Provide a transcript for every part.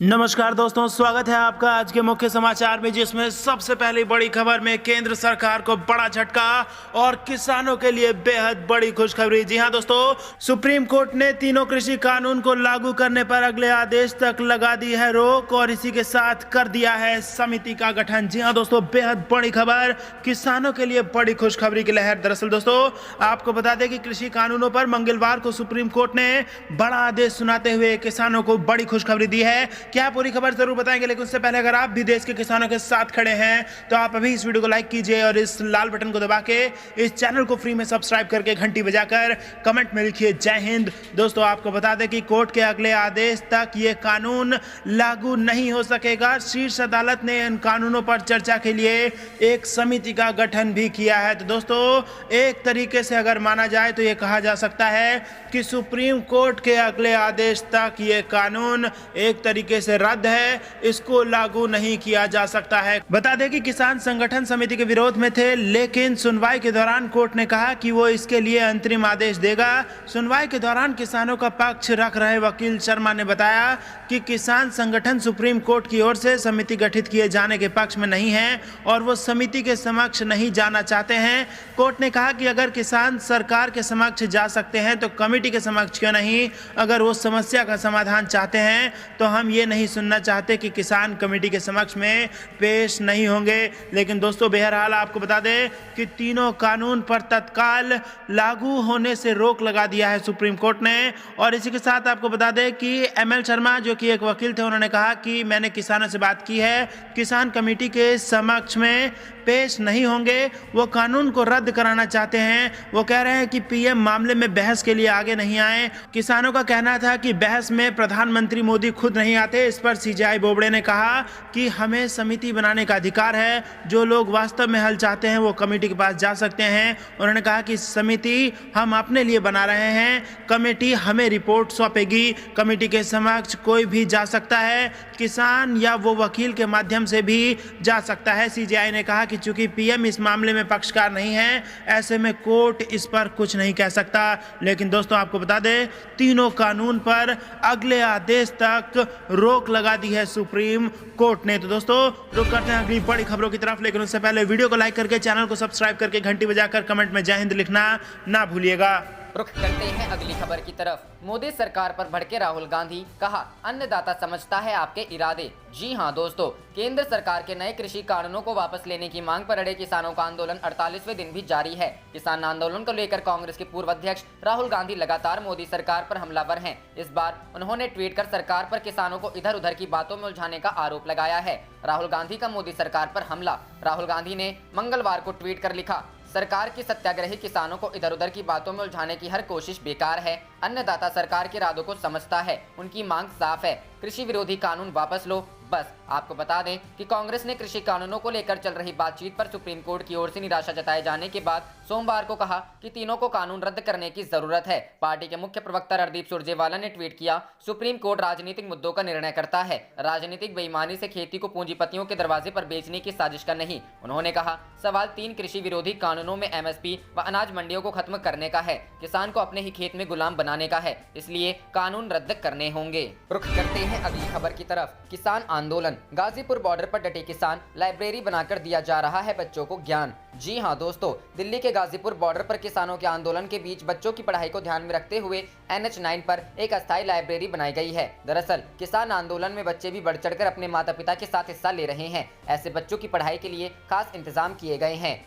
नमस्कार दोस्तों, स्वागत है आपका आज के मुख्य समाचार में, जिसमें सबसे पहली बड़ी खबर में केंद्र सरकार को बड़ा झटका और किसानों के लिए बेहद बड़ी खुशखबरी। जी हां दोस्तों, सुप्रीम कोर्ट ने तीनों कृषि कानून को लागू करने पर अगले आदेश तक लगा दी है रोक और इसी के साथ कर दिया है समिति का गठन। जी हां दोस्तों, बेहद बड़ी खबर, किसानों के लिए बड़ी खुशखबरी की लहर। दरअसल दोस्तों, आपको बता दें कि कृषि कानूनों पर मंगलवार को सुप्रीम कोर्ट ने बड़ा आदेश सुनाते हुए किसानों को बड़ी खुशखबरी दी है। क्या पूरी खबर जरूर बताएंगे, लेकिन उससे पहले अगर आप भी देश के किसानों के साथ खड़े हैं तो आप अभी इस वीडियो को लाइक कीजिए और इस लाल बटन को दबा के इस चैनल को फ्री में सब्सक्राइब करके घंटी बजाकर कमेंट में लिखिए जय हिंद। दोस्तों, आपको बता दें कि कोर्ट के अगले आदेश तक ये कानून लागू नहीं हो सकेगा। शीर्ष अदालत ने इन कानूनों पर चर्चा के लिए एक समिति का गठन भी किया है। तो दोस्तों, एक तरीके से अगर माना जाए तो ये कहा जा सकता है कि सुप्रीम कोर्ट के अगले आदेश तक ये कानून एक तरीके से रद्द है, इसको लागू नहीं किया जा सकता है। बता दें कि किसान संगठन समिति के विरोध में थे, लेकिन सुनवाई के दौरान कोर्ट ने कहा कि वो इसके लिए अंतरिम आदेश देगा। सुनवाई के दौरान किसानों का पक्ष रख रहे वकील शर्मा ने बताया कि किसान संगठन सुप्रीम कोर्ट की ओर से समिति गठित किए जाने के पक्ष में नहीं है और वो समिति के समक्ष नहीं जाना चाहते हैं। कोर्ट ने कहा कि अगर किसान सरकार के समक्ष जा सकते हैं तो कमेटी के समक्ष क्यों नहीं। अगर वो समस्या का समाधान चाहते हैं तो हम ये नहीं सुनना चाहते कि किसान कमेटी के समक्ष में पेश नहीं होंगे। लेकिन दोस्तों, बहरहाल आपको बता दें कि तीनों कानून पर तत्काल लागू होने से रोक लगा दिया है सुप्रीम कोर्ट ने। और इसी के साथ आपको बता दें कि एमएल शर्मा, जो कि एक वकील थे, उन्होंने कहा कि मैंने किसानों से बात की है, किसान कमेटी के समक्ष में पेश नहीं होंगे। वो कानून को रद्द कराना चाहते हैं। वो कह रहे हैं कि पीएम मामले में बहस के लिए आगे नहीं आए। किसानों का कहना था कि बहस में प्रधानमंत्री मोदी खुद नहीं आते। इस पर सीजेआई बोबड़े ने कहा कि हमें समिति बनाने का अधिकार है, जो लोग वास्तव में हल चाहते हैं वो कमेटी के पास जा सकते हैं। उन्होंने कहा कि समिति हम अपने लिए बना रहे हैं, कमेटी हमें रिपोर्ट सौंपेगी, कमेटी के समक्ष कोई भी जा सकता है, किसान या वो वकील के माध्यम से भी जा सकता है। सीजेआई ने कहा कि चूंकि पीएम इस मामले में पक्षकार नहीं है, ऐसे में कोर्ट इस पर कुछ नहीं कह सकता। लेकिन दोस्तों, आपको बता दें, तीनों कानून पर अगले आदेश तक रोक लगा दी है सुप्रीम कोर्ट ने। तो दोस्तों, रुक करते हैं अगली बड़ी खबरों की तरफ, लेकिन उससे पहले वीडियो को लाइक करके चैनल को सब्सक्राइब करके घंटी बजाकर कमेंट में जय हिंद लिखना ना भूलिएगा। रुख करते हैं अगली खबर की तरफ। मोदी सरकार पर भड़के राहुल गांधी, कहा अन्नदाता समझता है आपके इरादे। जी हां दोस्तों, केंद्र सरकार के नए कृषि कानूनों को वापस लेने की मांग पर अड़े किसानों का आंदोलन 48वें दिन भी जारी है। किसान आंदोलन को लेकर कांग्रेस के पूर्व अध्यक्ष राहुल गांधी लगातार मोदी सरकार पर हमलावर हैं। इस बार उन्होंने ट्वीट कर सरकार पर किसानों को इधर उधर की बातों में उलझाने का आरोप लगाया है। राहुल गांधी का मोदी सरकार पर हमला। राहुल गांधी ने मंगलवार को ट्वीट कर लिखा, सरकार की सत्याग्रही किसानों को इधर उधर की बातों में उलझाने की हर कोशिश बेकार है। अन्नदाता सरकार के इरादों को समझता है, उनकी मांग साफ है, कृषि विरोधी कानून वापस लो बस। आपको बता दें कि कांग्रेस ने कृषि कानूनों को लेकर चल रही बातचीत पर सुप्रीम कोर्ट की ओर से निराशा जताए जाने के बाद सोमवार को कहा कि तीनों को कानून रद्द करने की जरूरत है। पार्टी के मुख्य प्रवक्ता रणदीप सुरजेवाला ने ट्वीट किया, सुप्रीम कोर्ट राजनीतिक मुद्दों का निर्णय करता है, राजनीतिक बेईमानी से खेती को पूंजीपतियों के दरवाजे पर बेचने की साजिश का नहीं। उन्होंने कहा, सवाल 3 कृषि विरोधी कानूनों में एमएसपी व अनाज मंडियों को खत्म करने का है, किसान को अपने ही खेत में गुलाम बनाने का है, इसलिए कानून रद्द करने होंगे। रुख करते हैं अगली खबर की तरफ। किसान आंदोलन, गाजीपुर बॉर्डर पर डटे किसान, लाइब्रेरी बनाकर दिया जा रहा है बच्चों को ज्ञान। जी हां दोस्तों, दिल्ली के गाजीपुर बॉर्डर पर किसानों के आंदोलन के बीच बच्चों की पढ़ाई को ध्यान में रखते हुए NH9 पर एक अस्थायी लाइब्रेरी बनाई गई है। दरअसल किसान आंदोलन में बच्चे भी बढ़ चढ़कर अपने माता पिता के साथ हिस्सा ले रहे हैं। ऐसे बच्चों की पढ़ाई के लिए खास इंतजाम किए गए हैं।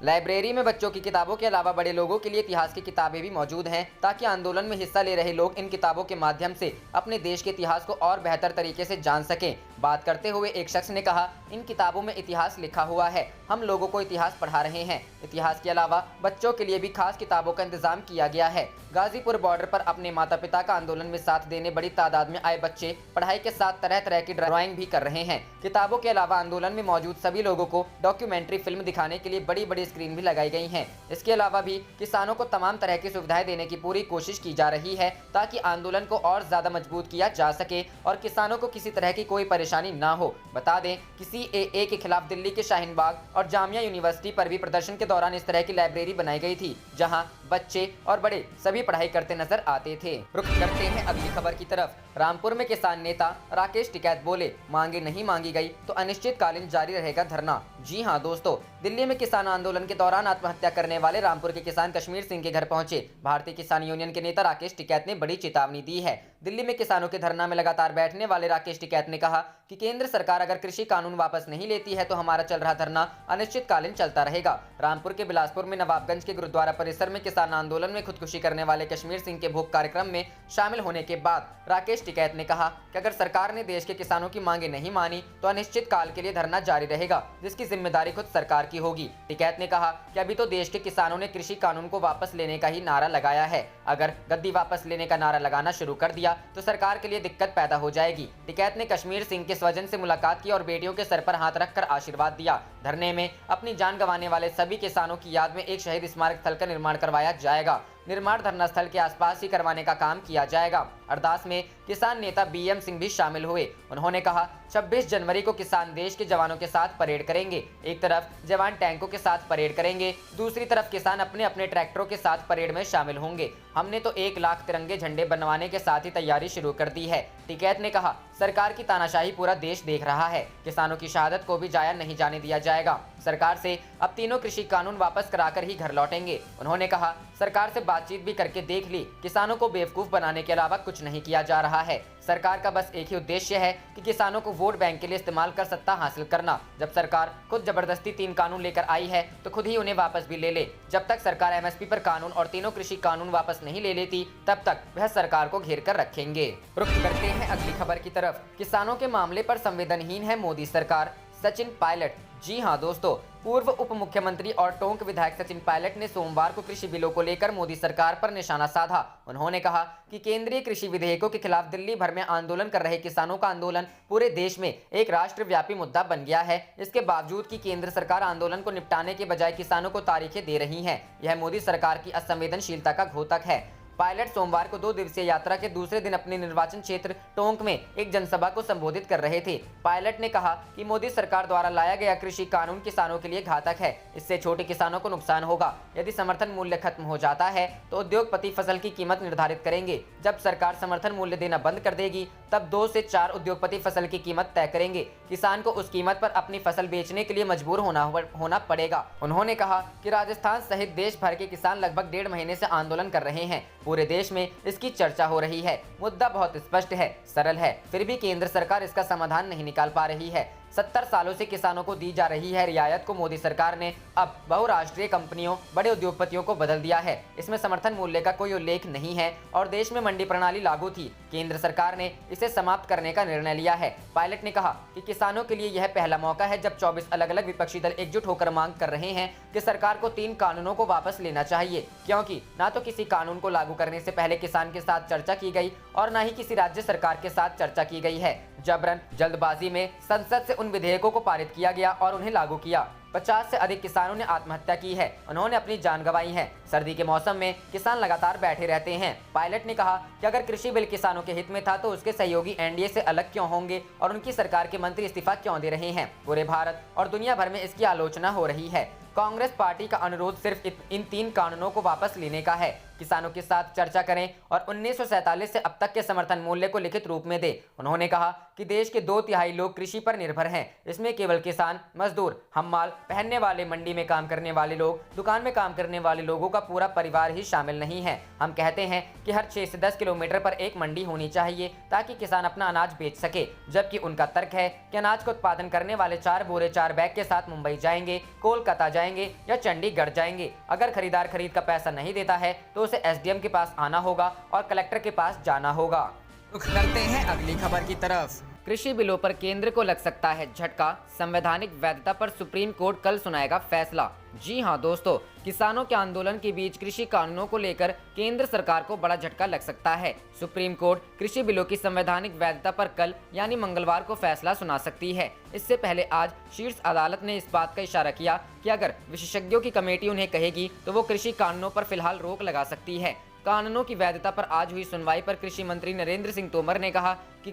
लाइब्रेरी में बच्चों की किताबों के अलावा बड़े लोगों के लिए इतिहास की किताबें भी मौजूद हैं, ताकि आंदोलन में हिस्सा ले रहे लोग इन किताबों के माध्यम से अपने देश के इतिहास को और बेहतर तरीके से जान सकें। बात करते हुए एक शख्स ने कहा, इन किताबों में इतिहास लिखा हुआ है, हम लोगों को इतिहास पढ़ा रहे हैं। इतिहास के अलावा बच्चों के लिए भी खास किताबों का इंतजाम किया गया है। गाजीपुर बॉर्डर पर अपने माता पिता का आंदोलन में साथ देने बड़ी तादाद में आए बच्चे पढ़ाई के साथ तरह तरह की ड्राइंग भी कर रहे हैं। किताबों के अलावा आंदोलन में मौजूद सभी लोगों को डॉक्यूमेंट्री फिल्म दिखाने के लिए बड़ी बड़ी स्क्रीन भी लगाई गई हैं। इसके अलावा भी किसानों को तमाम तरह की सुविधाएं देने की पूरी कोशिश की जा रही है, ताकि आंदोलन को और ज्यादा मजबूत किया जा सके और किसानों को किसी तरह की कोई परेशानी ना हो। बता दें कि CAA के खिलाफ दिल्ली के शाहीन बाग और जामिया यूनिवर्सिटी पर भी प्रदर्शन के दौरान इस तरह की लाइब्रेरी बनाई गई थी, जहां बच्चे और बड़े सभी पढ़ाई करते नजर आते थे। रुख करते हैं अगली खबर की तरफ। रामपुर में किसान नेता राकेश टिकैत बोले, मांगे नहीं मांगी गई तो अनिश्चितकालीन जारी रहेगा धरना। जी हां दोस्तों, दिल्ली में किसान आंदोलन के दौरान आत्महत्या करने वाले रामपुर के किसान कश्मीर सिंह के घर पहुंचे भारतीय किसान यूनियन के नेता राकेश टिकैत ने बड़ी चेतावनी दी है। दिल्ली में किसानों के धरना में लगातार बैठने वाले राकेश टिकैत ने कहा कि केंद्र सरकार अगर कृषि कानून वापस नहीं लेती है तो हमारा चल रहा धरना अनिश्चितकालीन चलता रहेगा। रामपुर के बिलासपुर में नवाबगंज के गुरुद्वारा परिसर में किसान आंदोलन में खुदकुशी करने वाले कश्मीर सिंह के भोग कार्यक्रम में शामिल होने के बाद राकेश टिकैत ने कहा कि अगर सरकार ने देश के किसानों की मांगे नहीं मानी तो अनिश्चित काल के लिए धरना जारी रहेगा, जिसकी जिम्मेदारी खुद सरकार की होगी। टिकैत ने कहा कि अभी तो देश के किसानों ने कृषि कानून को वापस लेने का ही नारा लगाया है, अगर गद्दी वापस लेने का नारा लगाना शुरू कर दिया तो सरकार के लिए दिक्कत पैदा हो जाएगी। टिकैत ने कश्मीर सिंह के स्वजन से मुलाकात की और बेटियों के सर पर हाथ रखकर आशीर्वाद दिया। धरने में अपनी जान गंवाने वाले सभी किसानों की याद में एक शहीद स्मारक स्थल का निर्माण करवाया जाएगा। निर्माण धरना स्थल के आसपास ही करवाने का काम किया जाएगा। अरदास में किसान नेता बीएम सिंह भी शामिल हुए। उन्होंने कहा 26 जनवरी को किसान देश के जवानों के साथ परेड करेंगे। एक तरफ जवान टैंकों के साथ परेड करेंगे, दूसरी तरफ किसान अपने अपने ट्रैक्टरों के साथ परेड में शामिल होंगे। हमने तो 1 लाख तिरंगे झंडे बनवाने के साथ ही तैयारी शुरू कर दी है। टिकैत ने कहा सरकार की तानाशाही पूरा देश देख रहा है, किसानों की शहादत को भी जाया नहीं जाने दिया जाएगा। सरकार से अब तीनों कृषि कानून वापस कराकर ही घर लौटेंगे। उन्होंने कहा सरकार से बातचीत भी करके देख ली, किसानों को बेवकूफ बनाने के अलावा कुछ नहीं किया जा रहा है। सरकार का बस एक ही उद्देश्य है कि किसानों को वोट बैंक के लिए इस्तेमाल कर सत्ता हासिल करना। जब सरकार खुद जबरदस्ती 3 कानून लेकर आई है तो खुद ही उन्हें वापस भी ले ले। जब तक सरकार एमएसपी पर कानून और तीनों कृषि कानून वापस नहीं ले लेती तब तक वह सरकार को घेर कर रखेंगे। रुख करते हैं अगली खबर की तरफ। किसानों के मामले पर संवेदनहीन है मोदी सरकार, सचिन पायलट। जी हां दोस्तों, पूर्व उप मुख्यमंत्री और टोंक विधायक सचिन पायलट ने सोमवार को कृषि बिलों को लेकर मोदी सरकार पर निशाना साधा। उन्होंने कहा कि केंद्रीय कृषि विधेयकों के खिलाफ दिल्ली भर में आंदोलन कर रहे किसानों का आंदोलन पूरे देश में एक राष्ट्रव्यापी मुद्दा बन गया है। इसके बावजूद कि केंद्र सरकार आंदोलन को निपटाने के बजाय किसानों को तारीखें दे रही है, यह मोदी सरकार की असंवेदनशीलता का घोतक है। पायलट सोमवार को 2 दिवसीय यात्रा के दूसरे दिन अपने निर्वाचन क्षेत्र टोंक में एक जनसभा को संबोधित कर रहे थे। पायलट ने कहा कि मोदी सरकार द्वारा लाया गया कृषि कानून किसानों के लिए घातक है, इससे छोटे किसानों को नुकसान होगा। यदि समर्थन मूल्य खत्म हो जाता है तो उद्योगपति फसल की कीमत निर्धारित करेंगे। जब सरकार समर्थन मूल्य देना बंद कर देगी तब 2 से 4 उद्योगपति फसल की कीमत तय करेंगे। किसान को उस कीमत पर अपनी फसल बेचने के लिए मजबूर होना पड़ेगा। उन्होंने कहा कि राजस्थान सहित देश भर के किसान लगभग 1.5 महीने से आंदोलन कर रहे हैं। पूरे देश में इसकी चर्चा हो रही है। मुद्दा बहुत स्पष्ट है, सरल है, फिर भी केंद्र सरकार इसका समाधान नहीं निकाल पा रही है। 70 सालों से किसानों को दी जा रही है रियायत को मोदी सरकार ने अब बहुराष्ट्रीय कंपनियों, बड़े उद्योगपतियों को बदल दिया है। इसमें समर्थन मूल्य का कोई उल्लेख नहीं है और देश में मंडी प्रणाली लागू थी। केंद्र सरकार ने इसे समाप्त करने का निर्णय लिया है। पायलट ने कहा कि किसानों के लिए यह पहला मौका है जब 24 अलग अलग विपक्षी दल एकजुट होकर मांग कर रहे हैं कि सरकार को 3 कानूनों को वापस लेना चाहिए, क्योंकि न तो किसी कानून को लागू करने से पहले किसान के साथ चर्चा की गई और न ही किसी राज्य सरकार के साथ चर्चा की गई है। जबरन जल्दबाजी में संसद से उन विधेयकों को पारित किया गया और उन्हें लागू किया। 50 से अधिक किसानों ने आत्महत्या की है, उन्होंने अपनी जान गंवाई है। सर्दी के मौसम में किसान लगातार बैठे रहते हैं। पायलट ने कहा कि अगर कृषि बिल किसानों के हित में था तो उसके सहयोगी एनडीए से अलग क्यों होंगे और उनकी सरकार के मंत्री इस्तीफा क्यों दे रहे हैं। पूरे भारत और दुनिया भर में इसकी आलोचना हो रही है। कांग्रेस पार्टी का अनुरोध सिर्फ इन 3 कानूनों को वापस लेने का है। किसानों के साथ चर्चा करें और 1947 से अब तक के समर्थन मूल्य को लिखित रूप में दें। उन्होंने कहा कि देश के 2/3 लोग कृषि पर निर्भर हैं। इसमें केवल किसान, मजदूर, हम्माल, पहनने वाले, मंडी में काम करने वाले लोग, दुकान में काम करने वाले लोगों का पूरा परिवार ही शामिल नहीं है। हम कहते हैं कि हर 6 से 10 किलोमीटर पर एक मंडी होनी चाहिए ताकि किसान अपना अनाज बेच सके, जबकि उनका तर्क है कि अनाज का उत्पादन करने वाले 4 बोरे 4 बैग के साथ मुंबई जाएंगे, कोलकाता जाएंगे या चंडीगढ़ जाएंगे। अगर खरीदार खरीद का पैसा नहीं देता है तो उसे एसडीएम के पास आना होगा और कलेक्टर के पास जाना होगा। रुख करते हैं अगली खबर की तरफ। कृषि बिलों पर केंद्र को लग सकता है झटका, संवैधानिक वैधता पर सुप्रीम कोर्ट कल सुनाएगा फैसला। जी हां दोस्तों, किसानों के आंदोलन के बीच कृषि कानूनों को लेकर केंद्र सरकार को बड़ा झटका लग सकता है। सुप्रीम कोर्ट कृषि बिलों की संवैधानिक वैधता पर कल यानी मंगलवार को फैसला सुना सकती है। इससे पहले आज शीर्ष अदालत ने इस बात का इशारा किया कि अगर विशेषज्ञों की कमेटी उन्हें कहेगी तो वो कृषि कानूनों पर फिलहाल रोक लगा सकती है। कानूनों की वैधता पर आज हुई सुनवाई पर कृषि मंत्री नरेंद्र सिंह तोमर ने कहा कि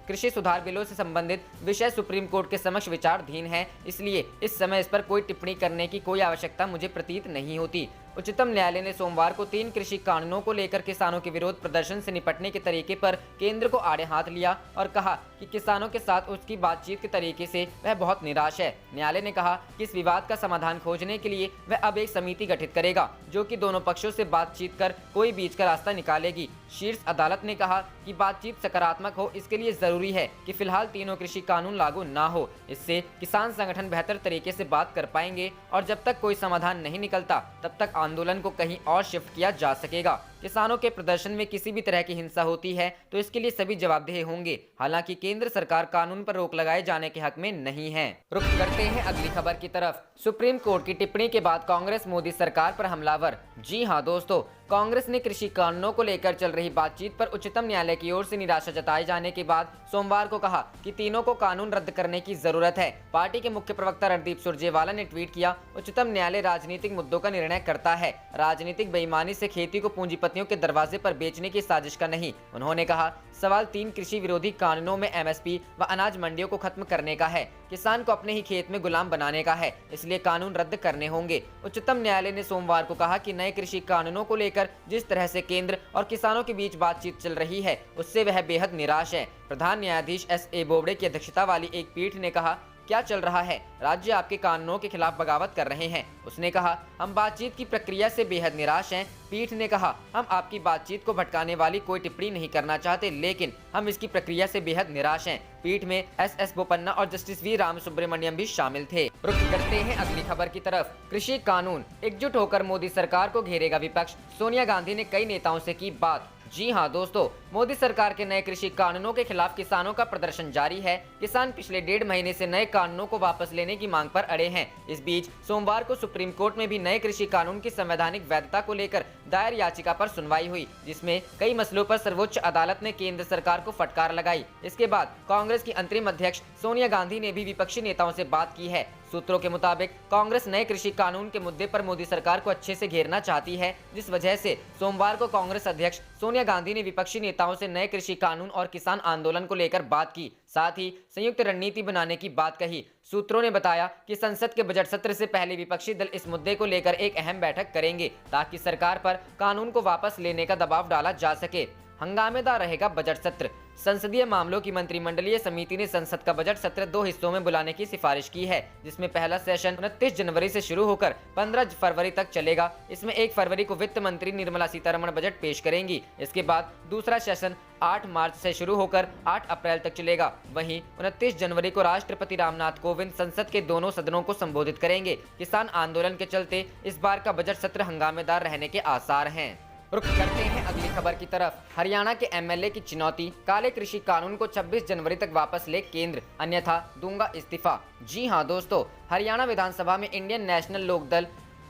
कृषि सुधार बिलों से संबंधित विषय सुप्रीम कोर्ट के समक्ष विचाराधीन है, इसलिए इस समय इस पर कोई टिप्पणी करने की कोई आवश्यकता मुझे प्रतीत नहीं होती। उच्चतम न्यायालय ने सोमवार को 3 कृषि कानूनों को लेकर किसानों के विरोध प्रदर्शन से निपटने के तरीके पर केंद्र को आड़े हाथ लिया और कहा कि किसानों के साथ उसकी बातचीत के तरीके से वह बहुत निराश है। न्यायालय ने कहा कि इस विवाद का समाधान खोजने के लिए वह अब एक समिति गठित करेगा, जो कि दोनों पक्षों से बातचीत कर कोई बीच का रास्ता निकालेगी। शीर्ष अदालत ने कहा कि बातचीत सकारात्मक हो, इसके लिए जरूरी है कि फिलहाल तीनों कृषि कानून लागू ना हो। इससे किसान संगठन बेहतर तरीके से बात कर पाएंगे और जब तक कोई समाधान नहीं निकलता तब तक आंदोलन को कहीं और शिफ्ट किया जा सकेगा। किसानों के प्रदर्शन में किसी भी तरह की हिंसा होती है तो इसके लिए सभी जवाबदेह होंगे। हालांकि केंद्र सरकार कानून पर रोक लगाए जाने के हक में नहीं है। रुख करते हैं अगली खबर की तरफ। सुप्रीम कोर्ट की टिप्पणी के बाद कांग्रेस मोदी सरकार पर हमलावर। जी हां दोस्तों, कांग्रेस ने कृषि कानूनों को लेकर चल रही बातचीत पर उच्चतम न्यायालय की ओर से निराशा जताए जाने के बाद सोमवार को कहा कि तीनों को कानून रद्द करने की जरूरत है। पार्टी के मुख्य प्रवक्ता रणदीप सुरजेवाला ने ट्वीट किया, उच्चतम न्यायालय राजनीतिक मुद्दों का निर्णय करता है, राजनीतिक बेईमानी से खेती को पूंजीपतियों के दरवाजे पर बेचने की साजिश का नहीं। उन्होंने कहा, सवाल 3 कृषि विरोधी कानूनों में एमएसपी व अनाज मंडियों को खत्म करने का है, किसान को अपने ही खेत में गुलाम बनाने का है, इसलिए कानून रद्द करने होंगे। उच्चतम न्यायालय ने सोमवार को कहा कि नए कृषि कानूनों को लेकर जिस तरह से केंद्र और किसानों के बीच बातचीत चल रही है उससे वह बेहद निराश है। प्रधान न्यायाधीश एस.ए. बोबडे की अध्यक्षता वाली एक पीठ ने कहा, क्या चल रहा है? राज्य आपके कानूनों के खिलाफ बगावत कर रहे हैं। उसने कहा, हम बातचीत की प्रक्रिया से बेहद निराश हैं। पीठ ने कहा, हम आपकी बातचीत को भटकाने वाली कोई टिप्पणी नहीं करना चाहते, लेकिन हम इसकी प्रक्रिया से बेहद निराश हैं। पीठ में एस.एस. बोपन्ना और जस्टिस वी. राम सुब्रमण्यम भी शामिल थे। रुख करते हैं अगली खबर की तरफ। कृषि कानून, एकजुट होकर मोदी सरकार को घेरेगा विपक्ष। सोनिया गांधी ने कई नेताओं से की बात। जी हां दोस्तों, मोदी सरकार के नए कृषि कानूनों के खिलाफ किसानों का प्रदर्शन जारी है। किसान पिछले 1.5 महीने से नए कानूनों को वापस लेने की मांग पर अड़े हैं। इस बीच सोमवार को सुप्रीम कोर्ट में भी नए कृषि कानून की संवैधानिक वैधता को लेकर दायर याचिका पर सुनवाई हुई, जिसमें कई मसलों पर सर्वोच्च अदालत ने केंद्र सरकार को फटकार लगाई। इसके बाद कांग्रेस की अंतरिम अध्यक्ष सोनिया गांधी ने भी विपक्षी नेताओं से बात की है। सूत्रों के मुताबिक कांग्रेस नए कृषि कानून के मुद्दे पर मोदी सरकार को अच्छे से घेरना चाहती है, जिस वजह से सोमवार को कांग्रेस अध्यक्ष सोनिया गांधी ने विपक्षी नेताओं से नए कृषि कानून और किसान आंदोलन को लेकर बात की, साथ ही संयुक्त रणनीति बनाने की बात कही। सूत्रों ने बताया कि संसद के बजट सत्र से पहले विपक्षी दल इस मुद्दे को लेकर एक अहम बैठक करेंगे, ताकि सरकार पर कानून को वापस लेने का दबाव डाला जा सके। हंगामेदार रहेगा बजट सत्र। संसदीय मामलों की मंत्रिमंडलीय समिति ने संसद का बजट सत्र 2 हिस्सों में बुलाने की सिफारिश की है, जिसमें पहला सेशन 29 जनवरी से शुरू होकर 15 फरवरी तक चलेगा। इसमें 1 फरवरी को वित्त मंत्री निर्मला सीतारमण बजट पेश करेंगी। इसके बाद दूसरा सेशन 8 मार्च से शुरू होकर 8 अप्रैल तक चलेगा। वहीं 29 जनवरी को राष्ट्रपति रामनाथ कोविंद संसद के दोनों सदनों को संबोधित करेंगे। किसान आंदोलन के चलते इस बार का बजट सत्र हंगामेदार रहने के आसार हैं। रुख करते हैं अगली खबर की तरफ। हरियाणा के एमएलए की चुनौती, काले कृषि कानून को 26 जनवरी तक वापस ले केंद्र, अन्यथा दूंगा इस्तीफा। जी हां दोस्तों, हरियाणा विधानसभा में इंडियन नेशनल लोकदल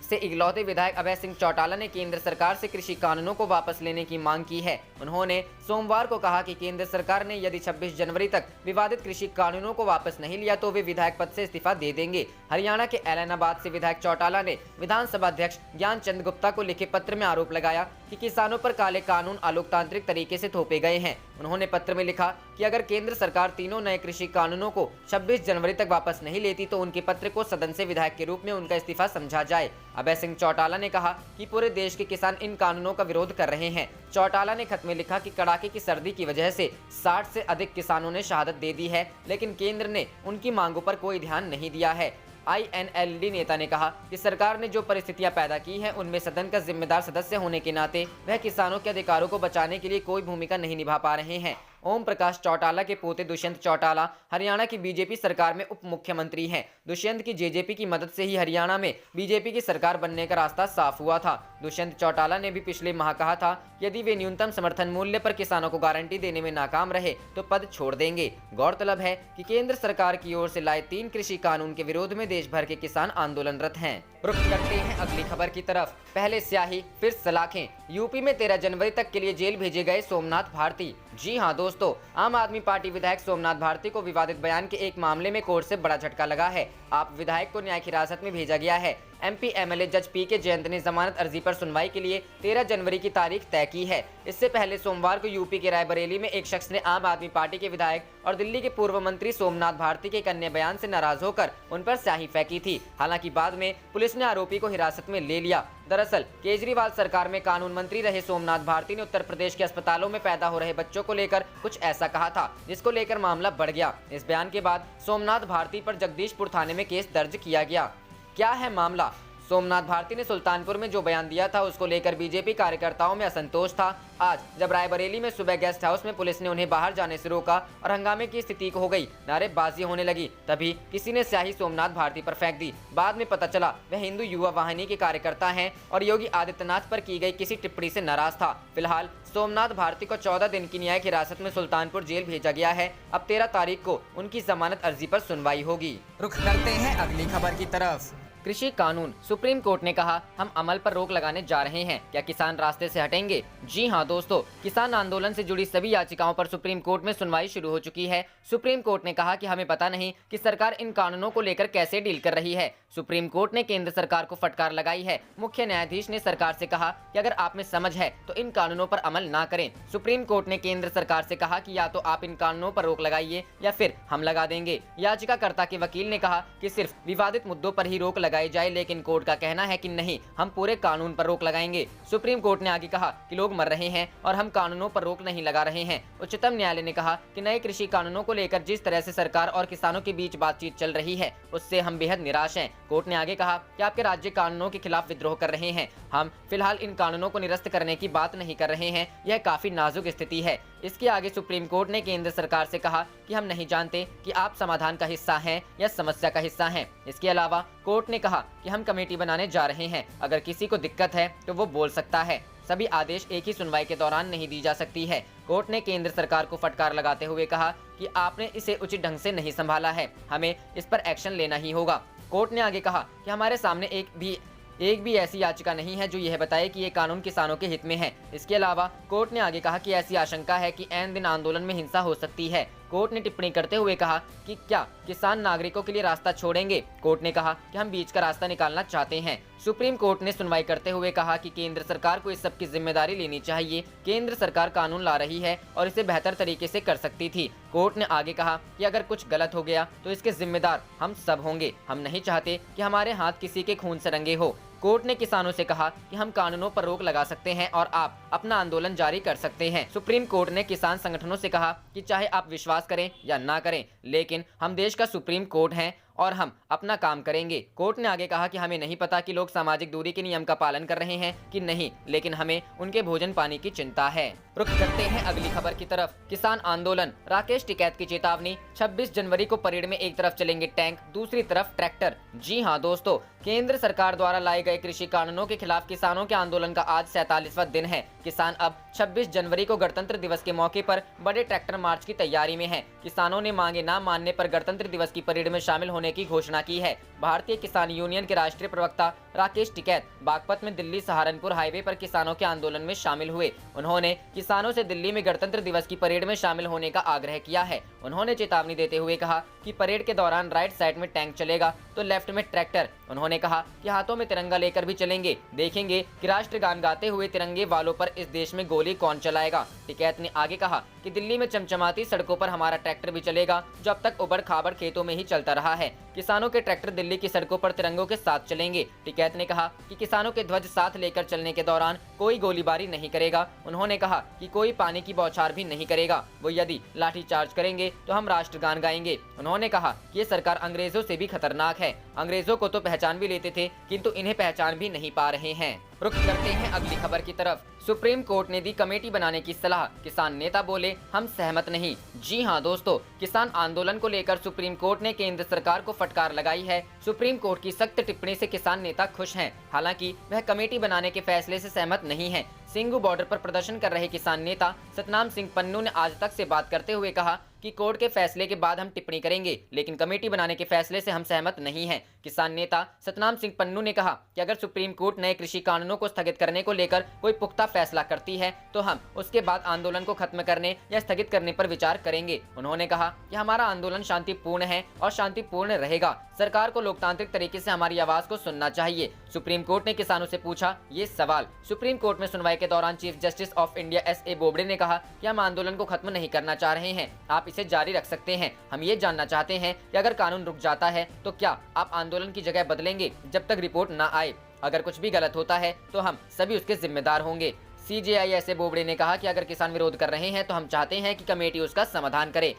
से इकलौते विधायक अभय सिंह चौटाला ने केंद्र सरकार से कृषि कानूनों को वापस लेने की मांग की है। उन्होंने सोमवार को कहा कि केंद्र सरकार ने यदि 26 जनवरी तक विवादित कृषि कानूनों को वापस नहीं लिया तो वे विधायक पद से इस्तीफा दे देंगे। हरियाणा के ऐलनाबाद से विधायक चौटाला ने विधानसभा अध्यक्ष ज्ञान चंद गुप्ता को लिखे पत्र में आरोप लगाया कि किसानों पर काले कानून अलोकतांत्रिक तरीके से थोपे गए हैं। उन्होंने पत्र में लिखा कि अगर केंद्र सरकार तीनों नए कृषि कानूनों को 26 जनवरी तक वापस नहीं लेती तो उनके पत्र को सदन से विधायक के रूप में उनका इस्तीफा समझा जाए। अभय सिंह चौटाला ने कहा कि पूरे देश के किसान इन कानूनों का विरोध कर रहे हैं। चौटाला ने खत में लिखा कि कड़ाके की सर्दी की वजह से 60 से अधिक किसानों ने शहादत दे दी है, लेकिन केंद्र ने उनकी मांगों पर कोई ध्यान नहीं दिया है। INLD नेता ने कहा कि सरकार ने जो परिस्थितियां पैदा की हैं उनमें सदन का जिम्मेदार सदस्य होने के नाते वह किसानों के अधिकारों को बचाने के लिए कोई भूमिका नहीं निभा पा रहे हैं। ओम प्रकाश चौटाला के पोते दुष्यंत चौटाला हरियाणा की बीजेपी सरकार में उप मुख्यमंत्री हैं। दुष्यंत की जेजेपी की मदद से ही हरियाणा में बीजेपी की सरकार बनने का रास्ता साफ हुआ था। दुष्यंत चौटाला ने भी पिछले माह कहा था यदि वे न्यूनतम समर्थन मूल्य पर किसानों को गारंटी देने में नाकाम रहे तो पद छोड़ देंगे। गौरतलब है कि केंद्र सरकार की ओर से लाए 3 कृषि कानून के विरोध में देश भर के किसान आंदोलनरत हैं। रुख करते हैं अगली खबर की तरफ। पहले स्याही फिर सलाखें, यूपी में 13 जनवरी तक के लिए जेल भेजे गए सोमनाथ भारती। जी हां दोस्तों, आम आदमी पार्टी विधायक सोमनाथ भारती को विवादित बयान के एक मामले में कोर्ट से बड़ा झटका लगा है। आप विधायक को न्यायिक हिरासत में भेजा गया है। MP MLA जज PK जयंत ने जमानत अर्जी पर सुनवाई के लिए 13 जनवरी की तारीख तय की है। इससे पहले सोमवार को यूपी के रायबरेली में एक शख्स ने आम आदमी पार्टी के विधायक और दिल्ली के पूर्व मंत्री सोमनाथ भारती के एक अन्य बयान से नाराज होकर उन पर स्याही फेंकी थी। हालांकि बाद में पुलिस ने आरोपी को हिरासत में ले लिया। दरअसल केजरीवाल सरकार में कानून मंत्री रहे सोमनाथ भारती ने उत्तर प्रदेश के अस्पतालों में पैदा हो रहे बच्चों को लेकर कुछ ऐसा कहा था, जिसको लेकर मामला बढ़ गया। इस बयान के बाद सोमनाथ भारती पर जगदीशपुर थाने में केस दर्ज किया गया। क्या है मामला? सोमनाथ भारती ने सुल्तानपुर में जो बयान दिया था उसको लेकर बीजेपी कार्यकर्ताओं में असंतोष था। आज जब रायबरेली में सुबह गेस्ट हाउस में पुलिस ने उन्हें बाहर जाने से रोका और हंगामे की स्थिति हो गई, नारेबाजी होने लगी, तभी किसी ने स्याही सोमनाथ भारती पर फेंक दी। बाद में पता चला वह हिंदू युवा वाहिनी के कार्यकर्ता हैं और योगी आदित्यनाथ पर की गई किसी टिप्पणी से नाराज था। फिलहाल सोमनाथ भारती को 14 दिन की न्यायिक हिरासत में सुल्तानपुर जेल भेजा गया है। अब 13 तारीख को उनकी जमानत अर्जी पर सुनवाई होगी। रुख करते हैं अगली खबर की तरफ। कृषि कानून, सुप्रीम कोर्ट ने कहा हम अमल पर रोक लगाने जा रहे हैं, क्या किसान रास्ते से हटेंगे? जी हां दोस्तों, किसान आंदोलन से जुड़ी सभी याचिकाओं पर सुप्रीम कोर्ट में सुनवाई शुरू हो चुकी है। सुप्रीम कोर्ट ने कहा कि हमें पता नहीं कि सरकार इन कानूनों को लेकर कैसे डील कर रही है। सुप्रीम कोर्ट ने केंद्र सरकार को फटकार लगाई है। मुख्य न्यायाधीश ने सरकार से कहा कि अगर आप में समझ है तो इन कानूनों पर अमल ना करें। सुप्रीम कोर्ट ने केंद्र सरकार से कहा कि या तो आप इन कानूनों पर रोक लगाइए या फिर हम लगा देंगे। याचिकाकर्ता के वकील ने कहा कि सिर्फ विवादित मुद्दों पर ही रोक लगाई जाए, लेकिन कोर्ट का कहना है कि नहीं, हम पूरे कानून पर रोक लगाएंगे। सुप्रीम कोर्ट ने आगे कहा कि लोग मर रहे हैं और हम कानूनों पर रोक नहीं लगा रहे हैं। उच्चतम न्यायालय ने कहा कि नए कृषि कानूनों को लेकर जिस तरह से सरकार और किसानों के बीच बातचीत चल रही है उससे हम बेहद निराश हैं। कोर्ट ने आगे कहा कि आपके राज्य कानूनों के खिलाफ विद्रोह कर रहे हैं। हम फिलहाल इन कानूनों को निरस्त करने की बात नहीं कर रहे हैं, यह काफी नाजुक स्थिति है। इसके आगे सुप्रीम कोर्ट ने केंद्र सरकार से कहा कि हम नहीं जानते कि आप समाधान का हिस्सा हैं या समस्या का हिस्सा हैं। इसके अलावा कोर्ट ने कहा कि हम कमेटी बनाने जा रहे हैं, अगर किसी को दिक्कत है तो वो बोल सकता है। सभी आदेश एक ही सुनवाई के दौरान नहीं दी जा सकती है। कोर्ट ने केंद्र सरकार को फटकार लगाते हुए कहा कि आपने इसे उचित ढंग से नहीं संभाला है, हमें इस पर एक्शन लेना ही होगा। कोर्ट ने आगे कहा कि हमारे सामने एक भी ऐसी याचिका नहीं है जो यह बताए कि ये कानून किसानों के हित में है। इसके अलावा कोर्ट ने आगे कहा कि ऐसी आशंका है कि ऐन दिन आंदोलन में हिंसा हो सकती है। कोर्ट ने टिप्पणी करते हुए कहा कि क्या किसान नागरिकों के लिए रास्ता छोड़ेंगे? कोर्ट ने कहा कि हम बीच का रास्ता निकालना चाहते हैं। सुप्रीम कोर्ट ने सुनवाई करते हुए कहा कि केंद्र सरकार को इस सब की जिम्मेदारी लेनी चाहिए। केंद्र सरकार कानून ला रही है और इसे बेहतर तरीके से कर सकती थी। कोर्ट ने आगे कहा कि अगर कुछ गलत हो गया तो इसके जिम्मेदार हम सब होंगे। हम नहीं चाहते कि हमारे हाथ किसी के खून से रंगे हो। कोर्ट ने किसानों से कहा कि हम कानूनों पर रोक लगा सकते हैं और आप अपना आंदोलन जारी कर सकते हैं। सुप्रीम कोर्ट ने किसान संगठनों से कहा कि चाहे आप विश्वास करें या ना करें, लेकिन हम देश का सुप्रीम कोर्ट हैं और हम अपना काम करेंगे। कोर्ट ने आगे कहा कि हमें नहीं पता कि लोग सामाजिक दूरी के नियम का पालन कर रहे हैं कि नहीं, लेकिन हमें उनके भोजन पानी की चिंता है। रुख करते हैं अगली खबर की तरफ। किसान आंदोलन, राकेश टिकैत की चेतावनी। 26 जनवरी को परेड में एक तरफ चलेंगे टैंक, दूसरी तरफ ट्रैक्टर। जी हां दोस्तों, केंद्र सरकार द्वारा लाए गए कृषि कानूनों के खिलाफ किसानों के आंदोलन का आज 47वां दिन है। किसान अब 26 जनवरी को गणतंत्र दिवस के मौके पर बड़े ट्रैक्टर मार्च की तैयारी में हैं। किसानों ने मांगे न मानने पर गणतंत्र दिवस की परेड में शामिल होने की घोषणा की है। भारतीय किसान यूनियन के राष्ट्रीय प्रवक्ता राकेश टिकैत बागपत में दिल्ली सहारनपुर हाईवे पर किसानों के आंदोलन में शामिल हुए। उन्होंने किसानों से दिल्ली में गणतंत्र दिवस की परेड में शामिल होने का आग्रह किया है। उन्होंने चेतावनी देते हुए कहा कि परेड के दौरान राइट साइड में टैंक चलेगा तो लेफ्ट में ट्रैक्टर। उन्होंने कहा कि हाथों में तिरंगा लेकर भी चलेंगे, देखेंगे कि राष्ट्रगान गाते हुए तिरंगे वालों पर इस देश में गोली कौन चलाएगा। टिकैत ने आगे कहा कि दिल्ली में चमचमाती सड़कों पर हमारा ट्रैक्टर भी चलेगा, जो अब तक उबड़ खाबड़ खेतों में ही चलता रहा है। किसानों के ट्रैक्टर दिल्ली की सड़कों पर तिरंगों के साथ चलेंगे। टिकैत ने कहा कि किसानों के ध्वज साथ लेकर चलने के दौरान कोई गोलीबारी नहीं करेगा। उन्होंने कहा कि कोई पानी की बौछार भी नहीं करेगा। वो यदि लाठीचार्ज करेंगे तो हम राष्ट्रगान गाएंगे। उन्होंने कहा कि ये सरकार अंग्रेजों से भी खतरनाक है। अंग्रेजों को तो पहचान भी लेते थे, किंतु इन्हें पहचान भी नहीं पा रहे हैं। रुख करते हैं अगली खबर की तरफ। सुप्रीम कोर्ट ने दी कमेटी बनाने की सलाह, किसान नेता बोले हम सहमत नहीं। जी हां दोस्तों, किसान आंदोलन को लेकर सुप्रीम कोर्ट ने केंद्र सरकार को फटकार लगाई है। सुप्रीम कोर्ट की सख्त टिप्पणी से किसान नेता खुश हैं, हालांकि वह कमेटी बनाने के फैसले से सहमत नहीं है। सिंघू बॉर्डर पर प्रदर्शन कर रहे किसान नेता सतनाम सिंह पन्नू ने आज तक से बात करते हुए कहा कि कोर्ट के फैसले के बाद हम टिप्पणी करेंगे, लेकिन कमेटी बनाने के फैसले से हम सहमत नहीं हैं। किसान नेता सतनाम सिंह पन्नू ने कहा कि अगर सुप्रीम कोर्ट नए कृषि कानूनों को स्थगित करने को लेकर कोई पुख्ता फैसला करती है तो हम उसके बाद आंदोलन को खत्म करने या स्थगित करने पर विचार करेंगे। उन्होंने कहा कि हमारा आंदोलन शांतिपूर्ण है और शांतिपूर्ण रहेगा। सरकार को लोकतांत्रिक तरीके से हमारी आवाज को सुनना चाहिए। सुप्रीम कोर्ट ने किसानों से पूछा ये सवाल। सुप्रीम कोर्ट में सुनवाई के दौरान chief justice of India S.A. Bobde ने कहा कि हम आंदोलन को खत्म नहीं करना चाह रहे हैं, आप इसे जारी रख सकते हैं। हम ये जानना चाहते हैं कि अगर कानून रुक जाता है तो क्या आप आंदोलन की जगह बदलेंगे जब तक रिपोर्ट न आए। अगर कुछ भी गलत होता है तो हम सभी उसके जिम्मेदार होंगे। CJI S.A. बोबडे ने कहा कि अगर किसान विरोध कर रहे हैं तो हम चाहते हैं कि कमेटी उसका समाधान करे।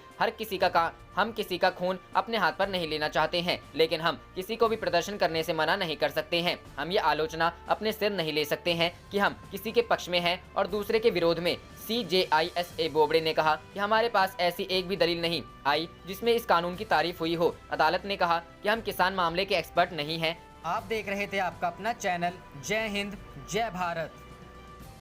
हम किसी का खून अपने हाथ पर नहीं लेना चाहते हैं, लेकिन हम किसी को भी प्रदर्शन करने से मना नहीं कर सकते हैं। हम ये आलोचना अपने सिर नहीं ले सकते हैं कि हम किसी के पक्ष में हैं और दूसरे के विरोध में। CJI S.A. बोबडे ने कहा कि हमारे पास ऐसी एक भी दलील नहीं आई जिसमें इस कानून की तारीफ हुई हो। अदालत ने कहा कि हम किसान मामले के एक्सपर्ट नहीं हैं। आप देख रहे थे आपका अपना चैनल जय हिंद जय भारत।